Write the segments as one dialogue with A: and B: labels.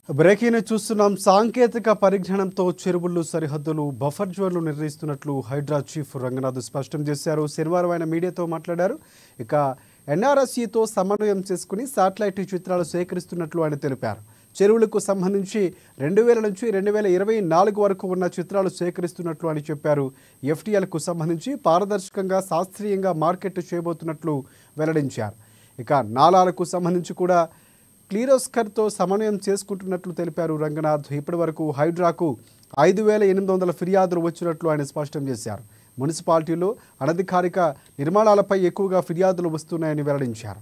A: Breaking చూస్తున్నాం. సాంకేతిక పరిజ్ఞానంతో చెరువులు, సరిహద్దులు, బఫర్ జోన్లు నిర్ణయిస్తున్నట్లు హైడ్రా చీఫ్ రంగనాథ్ స్పష్టం చేశారు. శనివారం ఆయన మీడియాతో మాట్లాడారు. ఇక ఎన్ఆర్ఎస్ఈతో సమన్వయం చేసుకుని శాటిలైట్ చిత్రాలు సేకరిస్తున్నట్లు ఆయన తెలిపారు. చెరువులకు సంబంధించి 2000 నుంచి 2024 వరకు ఉన్న చిత్రాలు సేకరిస్తున్నట్లు అని చెప్పారు. ఎఫ్టీఎల్కు సంబంధించి పారదర్శకంగా, శాస్త్రీయంగా మార్కెట్ చేయబోతున్నట్లు వెల్లడించారు. ఇక నాలాలకు సంబంధించి కూడా క్లిరోస్కర్తో సమన్వయం చేసుకుంటున్నట్లు తెలిపారు రంగనాథ్. ఇప్పటి వరకు హైడ్రాకు 5800 ఫిర్యాదులు వచ్చినట్లు ఆయన స్పష్టం చేశారు. మున్సిపాలిటీలో అనధికారిక నిర్మాణాలపై ఎక్కువగా ఫిర్యాదులు వస్తున్నాయని వెల్లడించారు.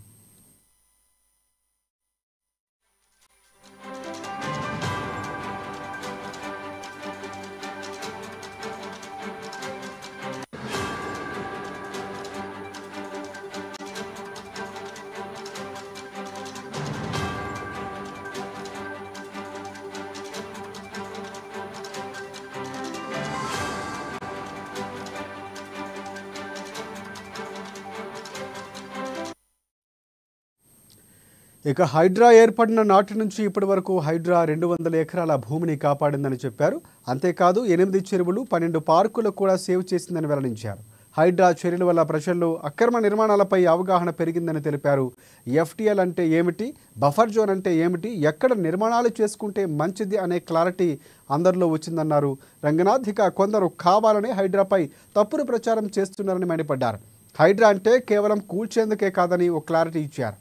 A: ఇక హైడ్రా ఏర్పడిన నాటి నుంచి ఇప్పటి వరకు హైడ్రా 200 ఎకరాల భూమిని కాపాడిందని చెప్పారు. అంతేకాదు 8 చెరువులు, 12 పార్కులు కూడా సేవ్ చేసిందని వెల్లడించారు. హైడ్రా చర్యల వల్ల ప్రజల్లో అక్రమ నిర్మాణాలపై అవగాహన పెరిగిందని తెలిపారు. ఎఫ్టీఎల్ అంటే ఏమిటి, బఫర్ జోన్ అంటే ఏమిటి, ఎక్కడ నిర్మాణాలు చేసుకుంటే మంచిది అనే క్లారిటీ అందరిలో వచ్చిందన్నారు రంగనాథ్. ఇక కొందరు కావాలని హైడ్రాపై తప్పుడు ప్రచారం చేస్తున్నారని మండిపడ్డారు. హైడ్రా అంటే కేవలం కూల్చేందుకే కాదని ఓ క్లారిటీ ఇచ్చారు.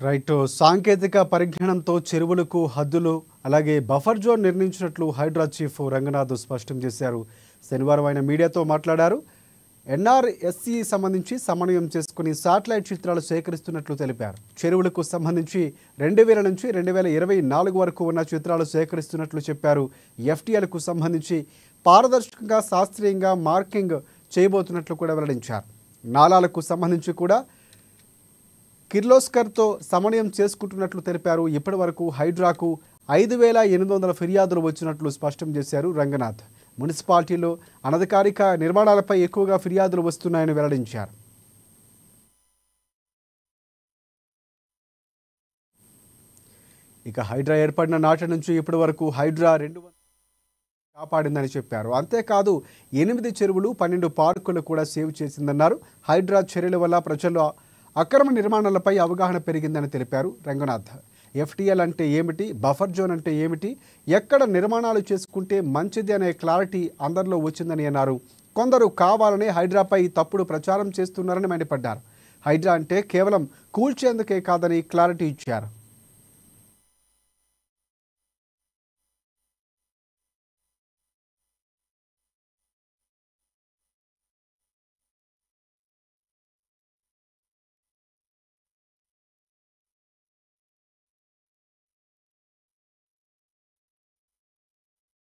A: రైట్. సాంకేతిక పరిజ్ఞానంతో చెరువులకు హద్దులు, అలాగే బఫర్ జోన్ నిర్ణయించినట్లు హైడ్రా చీఫ్ రంగనాథ్ స్పష్టం చేశారు. శనివారం ఆయన మీడియాతో మాట్లాడారు. ఎన్ఆర్ఎస్ఈ సంబంధించి సమన్వయం చేసుకుని శాటిలైట్ చిత్రాలు సేకరిస్తున్నట్లు తెలిపారు. చెరువులకు సంబంధించి 2000 నుంచి 2024 వరకు ఉన్న చిత్రాలు సేకరిస్తున్నట్లు చెప్పారు. ఎఫ్టీఎల్కు సంబంధించి పారదర్శకంగా, శాస్త్రీయంగా మార్కింగ్ చేయబోతున్నట్లు కూడా వెల్లడించారు. నాలాలకు సంబంధించి కూడా కిర్లోస్కర్తో సమన్వయం చేసుకుంటున్నట్లు తెలిపారు. ఇప్పటి వరకు హైడ్రాకు 5800 ఫిర్యాదులు వచ్చినట్లు స్పష్టం చేశారు రంగనాథ్. మున్సిపాలిటీలో అనధికారిక నిర్మాణాలపై ఎక్కువగా ఫిర్యాదులు వస్తున్నాయని వెల్లడించారు. ఇక హైడ్రా ఏర్పడిన నాటి నుంచి ఇప్పటి వరకు హైడ్రా 200 కాపాడిందని చెప్పారు. అంతేకాదు 8 చెరువులు, 12 పార్కులు కూడా సేవ్ చేసిందన్నారు. హైడ్రా చర్యల వల్ల ప్రజల్లో అక్రమ నిర్మాణాలపై అవగాహన పెరిగిందని తెలిపారు రంగనాథ్. ఎఫ్టీఎల్ అంటే ఏమిటి, బఫర్ జోన్ అంటే ఏమిటి, ఎక్కడ నిర్మాణాలు చేసుకుంటే మంచిది అనే క్లారిటీ అందరిలో వచ్చిందని అన్నారు. కొందరు కావాలని హైడ్రాపై తప్పుడు ప్రచారం చేస్తున్నారని మండిపడ్డారు. హైడ్రా అంటే కేవలం కూల్చేందుకే కాదని క్లారిటీ ఇచ్చారు.